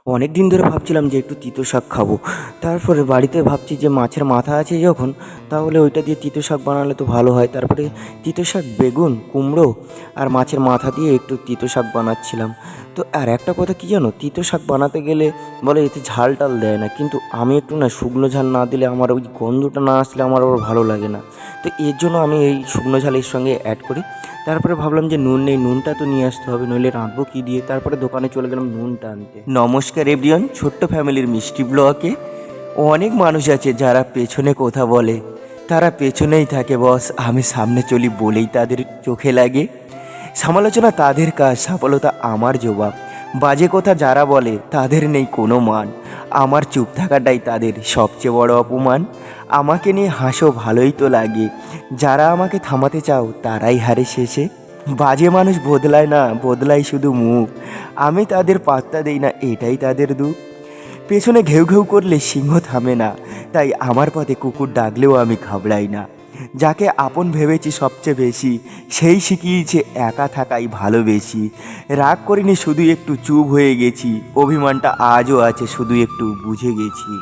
অনেক দিন ধরে ভাবছিলাম যে একটু তিতো শাক খাবো। তারপরে বাড়িতে ভাবছি যে মাছের মাথা আছে যখন, তাহলে ওইটা দিয়ে তিতো শাক বানালে তো ভালো হয়। তারপরে তিতো শাক, বেগুন, কুমড়ো আর মাছের মাথা দিয়ে একটু তিতো শাক বানাচ্ছিলাম। তো আর একটা কথা কি জানো, তিতো শাক বানাতে গেলে বলে এতে ঝাল টাল দেয় না, কিন্তু আমি একটু না শুকনো ঝাল না দিলে, আমার ওই গন্ধটা না আসলে আমার আবার ভালো লাগে না। তো এর জন্য আমি এই শুকনো ঝাল এর সঙ্গে অ্যাড করি। তারপরে ভাবলাম যে নুন নেই, নুনটা তো নিয়ে আসতে হবে, নইলে রাঁধবো কী দিয়ে। তারপরে দোকানে চলে গেলাম নুনটা আনতে। নমস্কার এভরিওয়ান, ছোট্ট ফ্যামিলির মিষ্টি ব্লগে অনেক মানুষ আছে যারা পেছনে কথা বলে, তারা পেছনেই থাকে বস, আমি সামনে চলি বলেই তাদের চোখে লাগে। সমালোচনা তাদের কাজ, সফলতা আমার জবাব। বাজে কথা যারা বলে তাদের নেই কোনো মান, আমার চুপ থাকাটাই তাদের সবচেয়ে বড় অপমান। আমাকে নিয়ে হাসো ভালোই তো লাগে, যারা আমাকে থামাতে চাও তারাই হারে শেষে। বাজে মানুষ বদলায় না, বদলায় শুধু মুখ, আমি তাদের পাত্তা দেই না, এটাই তাদের দুঃখ। পেছনে ঘেউ ঘেউ করলে সিংহ থামে না, তাই আমার পথে কুকুর ডাকলেও আমি ঘাবড়াই না। যাকে আপন ভেবেছি সবচেয়ে বেশি, সেই শিখিয়েছে একা থাকাই ভালোবেসি। রাগ করিনি, শুধু একটু চুপ হয়ে গেছি, অভিমানটা আজও আছে, শুধু একটু বুঝে গেছি।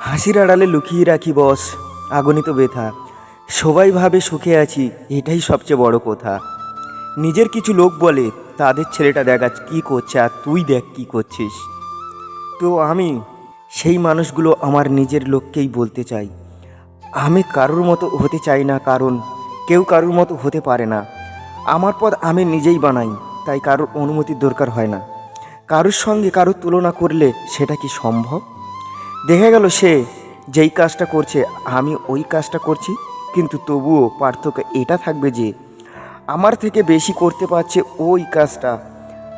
হাসির আড়ালে লুকিয়ে রাখি বস আগণিত ব্যথা, সবাই ভাবে সুখে আছি, এটাই সবচেয়ে বড় কথা। নিজের কিছু লোক বলে তাদের ছেলেটা দেখ আজ কী করছে, আর তুই দেখ কী করছিস। তো আমি সেই মানুষগুলো আমার নিজের লোককেই বলতে চাই, আমি কারোর মতো হতে চাই না, কারণ কেউ কারোর মতো হতে পারে না। আমার পথ আমি নিজেই বানাই, তাই কারোর অনুমতির দরকার হয় না। কারোর সঙ্গে কারোর তুলনা করলে সেটা কি সম্ভব? দেখা গেল সে যেই কাজটা করছে আমি ওই কাজটা করছি, কিন্তু তবুও পার্থক্য এটা থাকবে যে আমার থেকে বেশি করতে পারছে ওই কাজটা,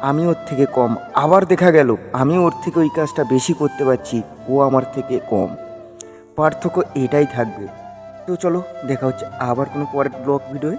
আমি ওর থেকে কম। আবার দেখা গেল আমি ওর থেকে ওই কাজটা বেশি করতে পারছি, ও আমার থেকে কম। পার্থক্য এটাই থাকবে। তো চলো, দেখা হচ্ছে আবার কোনো পরের ব্লগ ভিডিওয়।